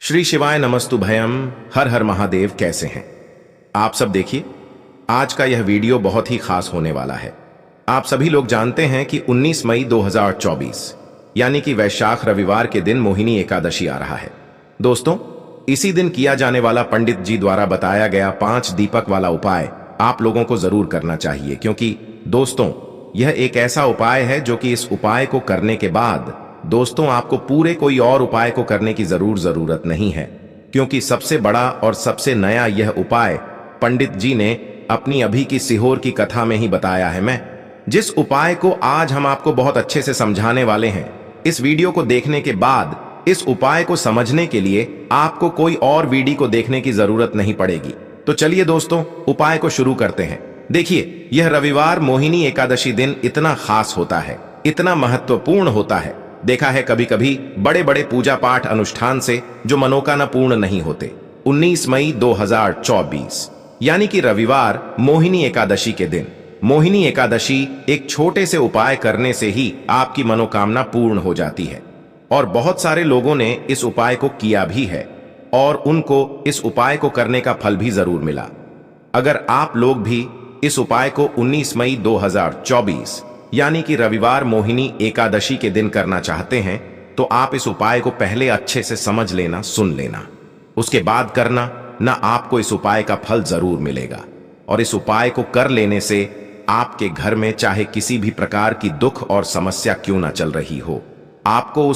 श्री शिवाय नमस्तु भयम। हर हर महादेव। कैसे हैं आप सब? देखिए, आज का यह वीडियो बहुत ही खास होने वाला है। आप सभी लोग जानते हैं कि 19 मई 2024 यानी कि वैशाख रविवार के दिन मोहिनी एकादशी आ रहा है। दोस्तों, इसी दिन किया जाने वाला पंडित जी द्वारा बताया गया 5 दीपक वाला उपाय आप लोगों को जरूर करना चाहिए, क्योंकि दोस्तों यह एक ऐसा उपाय है जो कि इस उपाय को करने के बाद दोस्तों आपको पूरे कोई और उपाय को करने की जरूरत नहीं है, क्योंकि सबसे बड़ा और सबसे नया यह उपाय पंडित जी ने अपनी अभी की सीहोर की कथा में ही बताया है। मैं जिस उपाय को आज हम आपको बहुत अच्छे से समझाने वाले हैं, इस वीडियो को देखने के बाद इस उपाय को समझने के लिए आपको कोई और वीडियो को देखने की जरूरत नहीं पड़ेगी। तो चलिए दोस्तों, उपाय को शुरू करते हैं। देखिए, यह रविवार मोहिनी एकादशी दिन इतना खास होता है, इतना महत्वपूर्ण होता है। देखा है कभी कभी बड़े बड़े पूजा पाठ अनुष्ठान से जो मनोकामना पूर्ण नहीं होते। 19 मई 2024 यानी कि रविवार मोहिनी एकादशी के दिन, मोहिनी एकादशी एक छोटे से उपाय करने से ही आपकी मनोकामना पूर्ण हो जाती है। और बहुत सारे लोगों ने इस उपाय को किया भी है और उनको इस उपाय को करने का फल भी जरूर मिला। अगर आप लोग भी इस उपाय को 19 मई 2024 यानी कि रविवार मोहिनी एकादशी के दिन करना चाहते हैं, तो आप इस उपाय को पहले अच्छे से समझ लेना, सुन लेना, उसके बाद करना ना। आपको इस उपाय का फल जरूर मिलेगा। और इस उपाय को कर लेने से आपके घर में चाहे किसी भी प्रकार की दुख और समस्या क्यों ना चल रही हो, आपको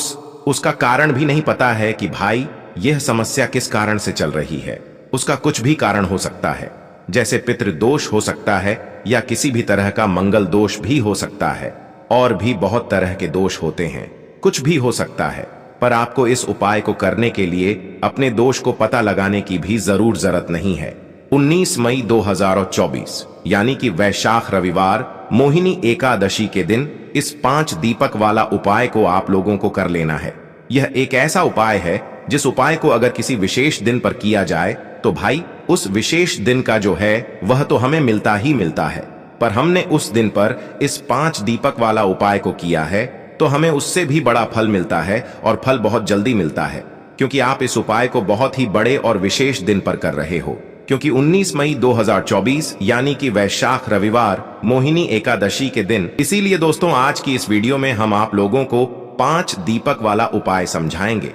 उसका कारण भी नहीं पता है कि भाई यह समस्या किस कारण से चल रही है। उसका कुछ भी कारण हो सकता है, जैसे पितृदोष हो सकता है या किसी भी तरह का मंगल दोष भी हो सकता है, और भी बहुत तरह के दोष होते हैं, कुछ भी हो सकता है। पर आपको इस उपाय को करने के लिए अपने दोष को पता लगाने की भी जरूरत नहीं है। 19 मई 2024 यानी कि वैशाख रविवार मोहिनी एकादशी के दिन इस 5 दीपक वाला उपाय को आप लोगों को कर लेना है। यह एक ऐसा उपाय है जिस उपाय को अगर किसी विशेष दिन पर किया जाए तो भाई उस विशेष दिन का जो है वह तो हमें मिलता ही मिलता है। पर हमने उस दिन पर इस 5 दीपक वाला उपाय को किया है तो हमें उससे भी बड़ा फल मिलता है, और फल बहुत जल्दी मिलता है, क्योंकि आप इस उपाय को बहुत ही बड़े और विशेष दिन पर कर रहे हो। क्योंकि 19 मई 2024 यानी कि वैशाख रविवार मोहिनी एकादशी के दिन, इसीलिए दोस्तों आज की इस वीडियो में हम आप लोगों को 5 दीपक वाला उपाय समझाएंगे,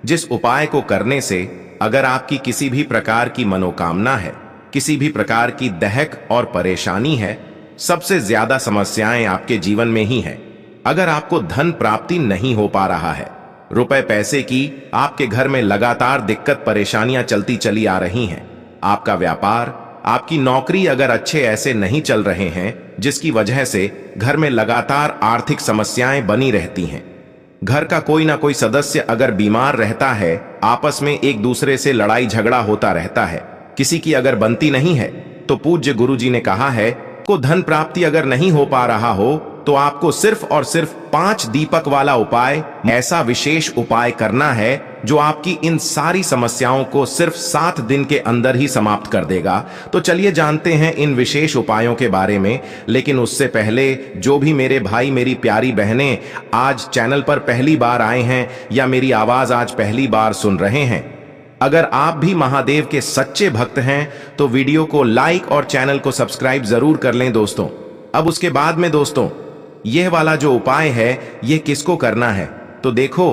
जिस उपाय को करने से अगर आपकी किसी भी प्रकार की मनोकामना है, किसी भी प्रकार की दहक और परेशानी है, सबसे ज्यादा समस्याएं आपके जीवन में ही है। अगर आपको धन प्राप्ति नहीं हो पा रहा है, रुपए पैसे की आपके घर में लगातार दिक्कत परेशानियां चलती चली आ रही हैं, आपका व्यापार, आपकी नौकरी अगर अच्छे ऐसे नहीं चल रहे हैं, जिसकी वजह से घर में लगातार आर्थिक समस्याएं बनी रहती हैं, घर का कोई ना कोई सदस्य अगर बीमार रहता है, आपस में एक दूसरे से लड़ाई झगड़ा होता रहता है, किसी की अगर बनती नहीं है, तो पूज्य गुरु जी ने कहा है को धन प्राप्ति अगर नहीं हो पा रहा हो तो आपको सिर्फ और सिर्फ 5 दीपक वाला उपाय, ऐसा विशेष उपाय करना है जो आपकी इन सारी समस्याओं को सिर्फ 7 दिन के अंदर ही समाप्त कर देगा। तो चलिए जानते हैं इन विशेष उपायों के बारे में। लेकिन उससे पहले जो भी मेरे भाई मेरी प्यारी बहनें आज चैनल पर पहली बार आए हैं या मेरी आवाज आज पहली बार सुन रहे हैं, अगर आप भी महादेव के सच्चे भक्त हैं तो वीडियो को लाइक और चैनल को सब्सक्राइब जरूर कर लें दोस्तों। अब उसके बाद में दोस्तों यह वाला जो उपाय है यह किसको करना है, तो देखो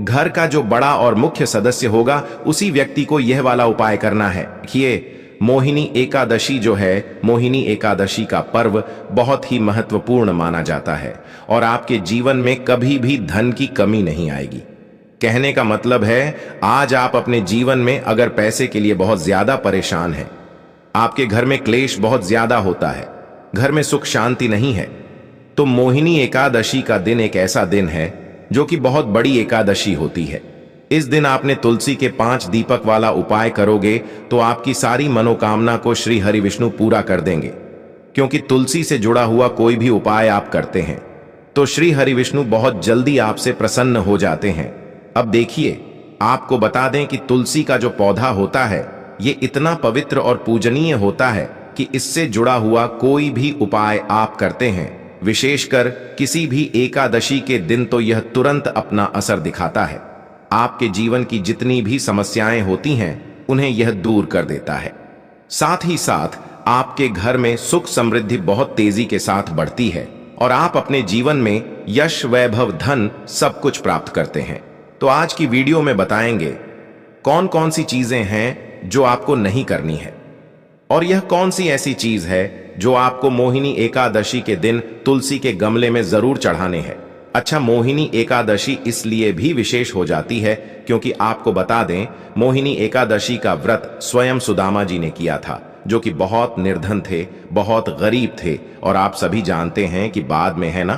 घर का जो बड़ा और मुख्य सदस्य होगा उसी व्यक्ति को यह वाला उपाय करना है। ये मोहिनी एकादशी जो है, मोहिनी एकादशी का पर्व बहुत ही महत्वपूर्ण माना जाता है और आपके जीवन में कभी भी धन की कमी नहीं आएगी। कहने का मतलब है आज आप अपने जीवन में अगर पैसे के लिए बहुत ज्यादा परेशान हैं, आपके घर में क्लेश बहुत ज्यादा होता है, घर में सुख शांति नहीं है, तो मोहिनी एकादशी का दिन एक ऐसा दिन है जो कि बहुत बड़ी एकादशी होती है। इस दिन आपने तुलसी के 5 दीपक वाला उपाय करोगे तो आपकी सारी मनोकामना को श्री हरि विष्णु पूरा कर देंगे। क्योंकि तुलसी से जुड़ा हुआ कोई भी उपाय आप करते हैं तो श्री हरि विष्णु बहुत जल्दी आपसे प्रसन्न हो जाते हैं। अब देखिए, आपको बता दें कि तुलसी का जो पौधा होता है ये इतना पवित्र और पूजनीय होता है कि इससे जुड़ा हुआ कोई भी उपाय आप करते हैं, विशेषकर किसी भी एकादशी के दिन, तो यह तुरंत अपना असर दिखाता है। आपके जीवन की जितनी भी समस्याएं होती हैं उन्हें यह दूर कर देता है। साथ ही साथ आपके घर में सुख समृद्धि बहुत तेजी के साथ बढ़ती है और आप अपने जीवन में यश, वैभव, धन सब कुछ प्राप्त करते हैं। तो आज की वीडियो में बताएंगे कौन कौन सी चीजें हैं जो आपको नहीं करनी है और यह कौन सी ऐसी चीज है जो आपको मोहिनी एकादशी के दिन तुलसी के गमले में जरूर चढ़ाने हैं। अच्छा, मोहिनी एकादशी इसलिए भी विशेष हो जाती है क्योंकि आपको बता दें, मोहिनी एकादशी का व्रत स्वयं सुदामा जी ने किया था, जो कि बहुत निर्धन थे, बहुत गरीब थे। और आप सभी जानते हैं कि बाद में, है ना,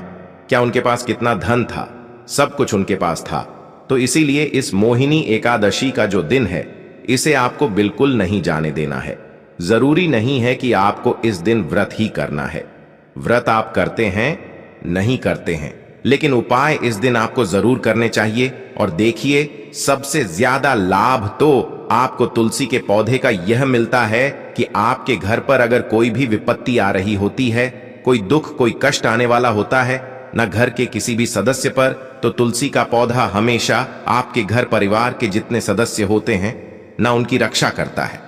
क्या उनके पास कितना धन था, सब कुछ उनके पास था। तो इसीलिए इस मोहिनी एकादशी का जो दिन है, इसे आपको बिल्कुल नहीं जाने देना है। जरूरी नहीं है कि आपको इस दिन व्रत ही करना है। व्रत आप करते हैं, नहीं करते हैं, लेकिन उपाय इस दिन आपको जरूर करने चाहिए। और देखिए, सबसे ज्यादा लाभ तो आपको तुलसी के पौधे का यह मिलता है कि आपके घर पर अगर कोई भी विपत्ति आ रही होती है, कोई दुख, कोई कष्ट आने वाला होता है न घर के किसी भी सदस्य पर, तो तुलसी का पौधा हमेशा आपके घर परिवार के जितने सदस्य होते हैं न उनकी रक्षा करता है।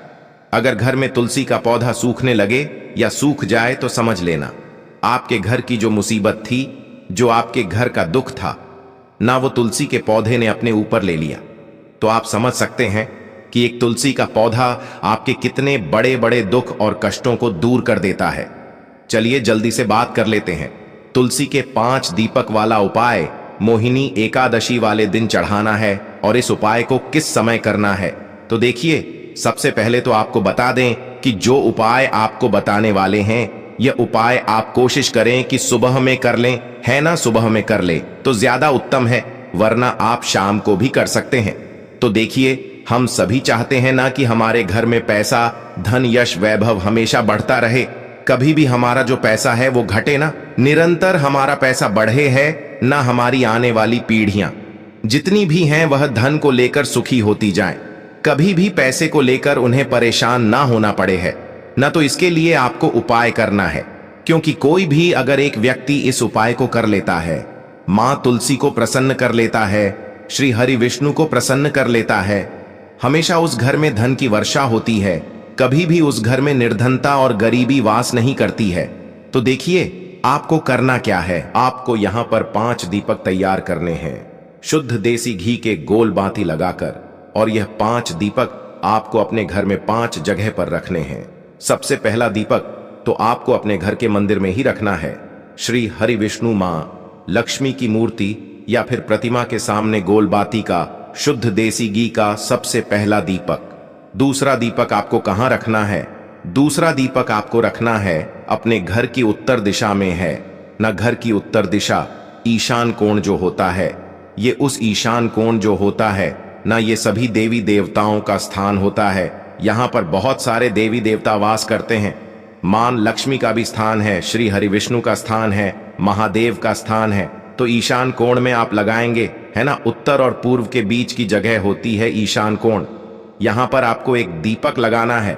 अगर घर में तुलसी का पौधा सूखने लगे या सूख जाए तो समझ लेना आपके घर की जो मुसीबत थी, जो आपके घर का दुख था, ना वो तुलसी के पौधे ने अपने ऊपर ले लिया। तो आप समझ सकते हैं कि एक तुलसी का पौधा आपके कितने बड़े बड़े दुख और कष्टों को दूर कर देता है। चलिए जल्दी से बात कर लेते हैं। तुलसी के 5 दीपक वाला उपाय मोहिनी एकादशी वाले दिन चढ़ाना है और इस उपाय को किस समय करना है। तो देखिए, सबसे पहले तो आपको बता दें कि जो उपाय आपको बताने वाले हैं, यह उपाय आप कोशिश करें कि सुबह में कर लें, है ना, सुबह में कर ले तो ज्यादा उत्तम है, वरना आप शाम को भी कर सकते हैं। तो देखिए, हम सभी चाहते हैं ना कि हमारे घर में पैसा, धन, यश, वैभव हमेशा बढ़ता रहे, कभी भी हमारा जो पैसा है वो घटे ना, निरंतर हमारा पैसा बढ़े है ना। हमारी आने वाली पीढ़ियां जितनी भी हैं वह धन को लेकर सुखी होती जाएं, कभी भी पैसे को लेकर उन्हें परेशान ना होना पड़े है ना। तो इसके लिए आपको उपाय करना है, क्योंकि कोई भी अगर एक व्यक्ति इस उपाय को कर लेता है, मां तुलसी को प्रसन्न कर लेता है, श्री हरि विष्णु को प्रसन्न कर लेता है, हमेशा उस घर में धन की वर्षा होती है, कभी भी उस घर में निर्धनता और गरीबी वास नहीं करती है। तो देखिए, आपको करना क्या है। आपको यहां पर 5 दीपक तैयार करने हैं, शुद्ध देसी घी के गोल बाती लगाकर, और यह 5 दीपक आपको अपने घर में 5 जगह पर रखने हैं। सबसे पहला दीपक तो आपको अपने घर के मंदिर में ही रखना है। श्री हरि विष्णु मां लक्ष्मी की मूर्ति या फिर प्रतिमा के सामने गोल बाती का शुद्ध देसी घी का सबसे पहला दीपक। दूसरा दीपक आपको कहां रखना है? दूसरा दीपक आपको रखना है अपने घर की उत्तर दिशा में है ना। घर की उत्तर दिशा ईशान कोण जो होता है, ये उस ईशान कोण जो होता है ना, ये सभी देवी देवताओं का स्थान होता है। यहाँ पर बहुत सारे देवी देवता वास करते हैं। मां लक्ष्मी का भी स्थान है, श्री हरि विष्णु का स्थान है, महादेव का स्थान है। तो ईशान कोण में आप लगाएंगे, है ना। उत्तर और पूर्व के बीच की जगह होती है ईशान कोण। यहाँ पर आपको एक दीपक लगाना है।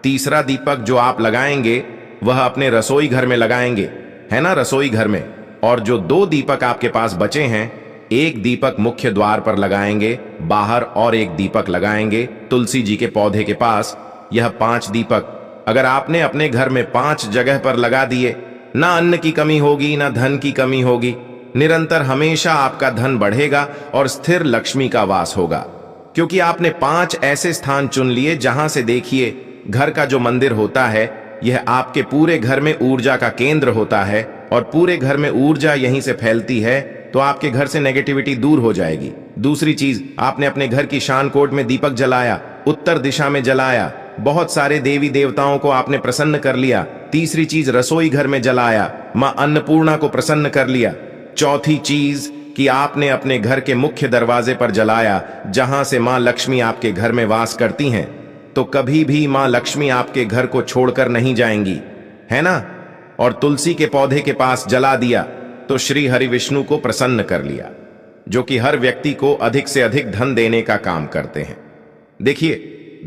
तीसरा दीपक जो आप लगाएंगे वह अपने रसोई घर में लगाएंगे, है ना, रसोई घर में। और जो 2 दीपक आपके पास बचे हैं, एक दीपक मुख्य द्वार पर लगाएंगे बाहर और एक दीपक लगाएंगे तुलसी जी के पौधे के पास। यह 5 दीपक अगर आपने अपने घर में 5 जगह पर लगा दिए, ना अन्न की कमी होगी, ना धन की कमी होगी, निरंतर हमेशा आपका धन बढ़ेगा और स्थिर लक्ष्मी का वास होगा। क्योंकि आपने 5 ऐसे स्थान चुन लिए जहां से देखिए, घर का जो मंदिर होता है यह आपके पूरे घर में ऊर्जा का केंद्र होता है, और पूरे घर में ऊर्जा यहीं से फैलती है, तो आपके घर से नेगेटिविटी दूर हो जाएगी। दूसरी चीज, आपने अपने घर की शान कोट में दीपक जलाया, उत्तर दिशा में जलाया, बहुत सारे देवी देवताओं को आपने प्रसन्न कर लिया। तीसरी चीज, रसोई घर में जलाया, मां अन्नपूर्णा को प्रसन्न कर लिया। चौथी चीज कि आपने अपने घर के मुख्य दरवाजे पर जलाया, जहां से मां लक्ष्मी आपके घर में वास करती हैं। तो कभी भी मां लक्ष्मी आपके घर को छोड़कर नहीं जाएंगी, है ना। और तुलसी के पौधे के पास जला दिया तो श्री हरि विष्णु को प्रसन्न कर लिया, जो कि हर व्यक्ति को अधिक से अधिक धन देने का काम करते हैं। देखिए,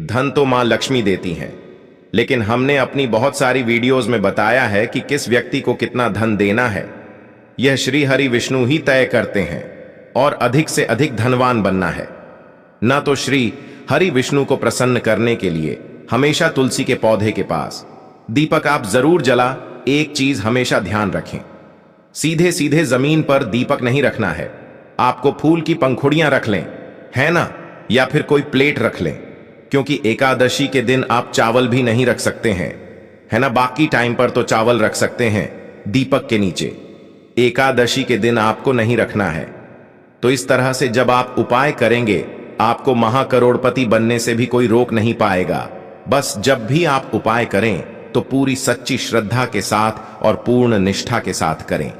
धन तो मां लक्ष्मी देती हैं, लेकिन हमने अपनी बहुत सारी वीडियोस में बताया है कि किस व्यक्ति को कितना धन देना है, यह श्री हरि विष्णु ही तय करते हैं। और अधिक से अधिक धनवान बनना है ना तो श्री हरि विष्णु को प्रसन्न करने के लिए हमेशा तुलसी के पौधे के पास दीपक आप जरूर जला। एक चीज हमेशा ध्यान रखें, सीधे सीधे जमीन पर दीपक नहीं रखना है। आपको फूल की पंखुड़ियां रख लें, है ना, या फिर कोई प्लेट रख लें, क्योंकि एकादशी के दिन आप चावल भी नहीं रख सकते हैं, है ना। बाकी टाइम पर तो चावल रख सकते हैं दीपक के नीचे, एकादशी के दिन आपको नहीं रखना है। तो इस तरह से जब आप उपाय करेंगे, आपको महाकरोड़पति बनने से भी कोई रोक नहीं पाएगा। बस जब भी आप उपाय करें तो पूरी सच्ची श्रद्धा के साथ और पूर्ण निष्ठा के साथ करें।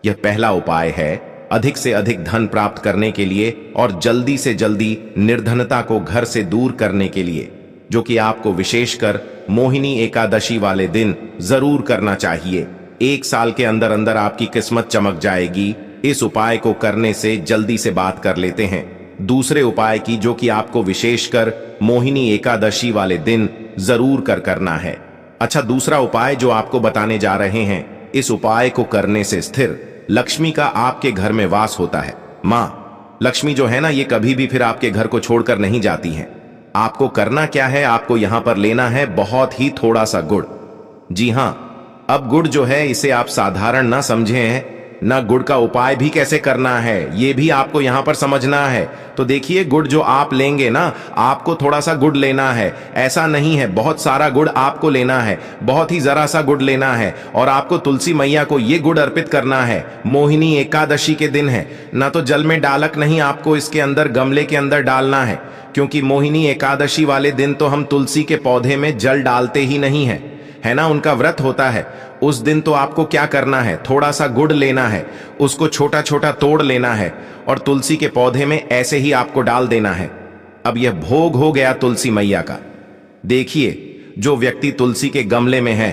यह पहला उपाय है अधिक से अधिक धन प्राप्त करने के लिए और जल्दी से जल्दी निर्धनता को घर से दूर करने के लिए, जो कि आपको विशेषकर मोहिनी एकादशी वाले दिन जरूर करना चाहिए। 1 साल के अंदर अंदर आपकी किस्मत चमक जाएगी। इस उपाय को करने से जल्दी से बात कर लेते हैं दूसरे उपाय की, जो कि आपको विशेषकर मोहिनी एकादशी वाले दिन जरूर करना है। अच्छा, दूसरा उपाय जो आपको बताने जा रहे हैं, इस उपाय को करने से स्थिर लक्ष्मी का आपके घर में वास होता है। माँ लक्ष्मी जो है ना, ये कभी भी फिर आपके घर को छोड़कर नहीं जाती हैं। आपको करना क्या है, आपको यहां पर लेना है बहुत ही थोड़ा सा गुड़। जी हां, अब गुड़ जो है इसे आप साधारण ना समझे हैं ना, गुड़ का उपाय भी कैसे करना है ये भी आपको यहां पर समझना है। तो देखिए, गुड़ जो आप लेंगे ना, आपको थोड़ा सा गुड़ लेना है, ऐसा नहीं है बहुत सारा गुड़ आपको लेना है, बहुत ही जरा सा गुड़ लेना है और आपको तुलसी मैया को ये गुड़ अर्पित करना है। मोहिनी एकादशी के दिन है ना, तो जल में डालक नहीं, आपको इसके अंदर गमले के अंदर डालना है, क्योंकि मोहिनी एकादशी वाले दिन तो हम तुलसी के पौधे में जल डालते ही नहीं है ना, उनका व्रत होता है। उस दिन तो आपको क्या करना है, थोड़ा सा गुड़ लेना है, उसको छोटा छोटा तोड़ लेना है और तुलसी के पौधे में ऐसे ही आपको डाल देना है। अब यह भोग हो गया तुलसी मैया का। देखिए, जो व्यक्ति तुलसी के गमले में है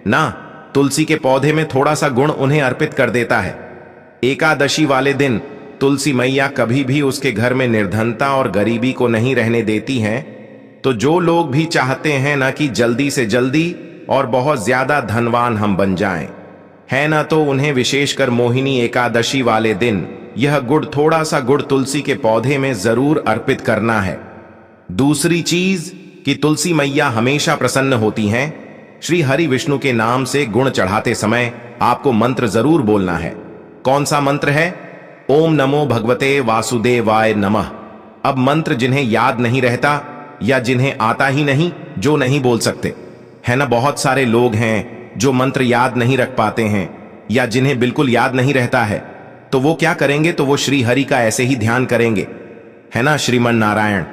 ना, तुलसी के पौधे में थोड़ा सा गुड़ उन्हें अर्पित कर देता है। एकादशी वाले दिन तुलसी मैया कभी भी उसके घर में निर्धनता और गरीबी को नहीं रहने देती हैं। तो जो लोग भी चाहते हैं ना कि जल्दी से जल्दी और बहुत ज्यादा धनवान हम बन जाएं, है ना, तो उन्हें विशेषकर मोहिनी एकादशी वाले दिन यह गुड़, थोड़ा सा गुड़ तुलसी के पौधे में जरूर अर्पित करना है। दूसरी चीज कि तुलसी मैया हमेशा प्रसन्न होती हैं। श्री हरि विष्णु के नाम से गुण चढ़ाते समय आपको मंत्र जरूर बोलना है। कौन सा मंत्र है? ओम नमो भगवते वासुदेवाय नमः। अब मंत्र जिन्हें याद नहीं रहता या जिन्हें आता ही नहीं, जो नहीं बोल सकते, है ना, बहुत सारे लोग हैं जो मंत्र याद नहीं रख पाते हैं या जिन्हें बिल्कुल याद नहीं रहता है, तो वो क्या करेंगे, तो वो श्री हरि का ऐसे ही ध्यान करेंगे, है ना, श्रीमन नारायण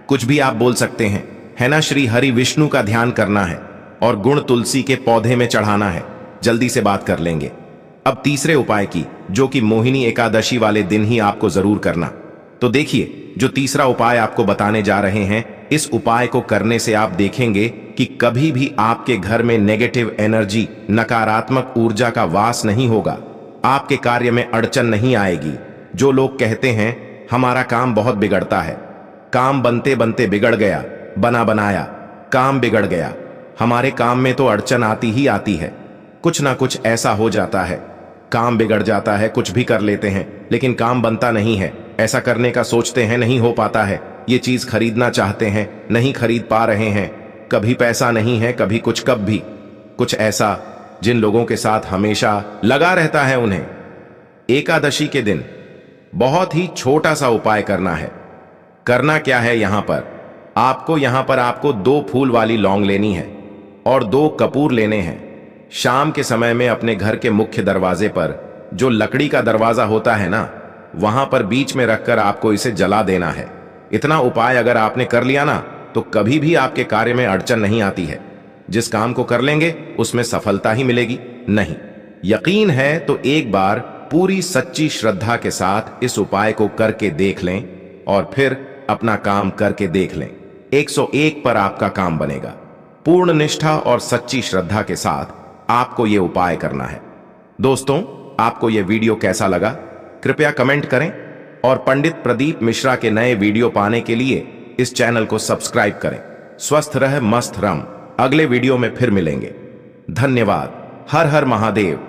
कुछ भी आप बोल सकते हैं, है ना। श्री हरि विष्णु का ध्यान करना है और गुण तुलसी के पौधे में चढ़ाना है। जल्दी से बात कर लेंगे। अब तीसरे उपाय की, जो कि मोहिनी एकादशी वाले दिन ही आपको जरूर करना। तो देखिए, जो तीसरा उपाय आपको बताने जा रहे हैं, इस उपाय को करने से आप देखेंगे कि कभी भी आपके घर में नेगेटिव एनर्जी, नकारात्मक ऊर्जा का वास नहीं होगा। आपके कार्य में अड़चन नहीं आएगी। जो लोग कहते हैं हमारा काम बहुत बिगड़ता है, काम बनते बनते बिगड़ गया, बना बनाया काम बिगड़ गया, हमारे काम में तो अड़चन आती ही आती है, कुछ ना कुछ ऐसा हो जाता है, काम बिगड़ जाता है, कुछ भी कर लेते हैं लेकिन काम बनता नहीं है, ऐसा करने का सोचते हैं नहीं हो पाता है, ये चीज खरीदना चाहते हैं नहीं खरीद पा रहे हैं, कभी पैसा नहीं है, कभी कुछ, कब भी कुछ ऐसा जिन लोगों के साथ हमेशा लगा रहता है। उन्हें एकादशी के दिन बहुत ही छोटा सा उपाय करना है। करना क्या है, यहां पर आपको 2 फूल वाली लौंग लेनी है और 2 कपूर लेने हैं। शाम के समय में अपने घर के मुख्य दरवाजे पर, जो लकड़ी का दरवाजा होता है ना, वहां पर बीच में रखकर आपको इसे जला देना है। इतना उपाय अगर आपने कर लिया ना, तो कभी भी आपके कार्य में अड़चन नहीं आती है। जिस काम को कर लेंगे उसमें सफलता ही मिलेगी। नहीं यकीन है तो एक बार पूरी सच्ची श्रद्धा के साथ इस उपाय को करके देख लें और फिर अपना काम करके देख लें। 101 पर आपका काम बनेगा। पूर्ण निष्ठा और सच्ची श्रद्धा के साथ आपको यह उपाय करना है। दोस्तों, आपको यह वीडियो कैसा लगा कृपया कमेंट करें और पंडित प्रदीप मिश्रा के नए वीडियो पाने के लिए इस चैनल को सब्सक्राइब करें। स्वस्थ रहे, मस्त रम। अगले वीडियो में फिर मिलेंगे। धन्यवाद। हर हर महादेव।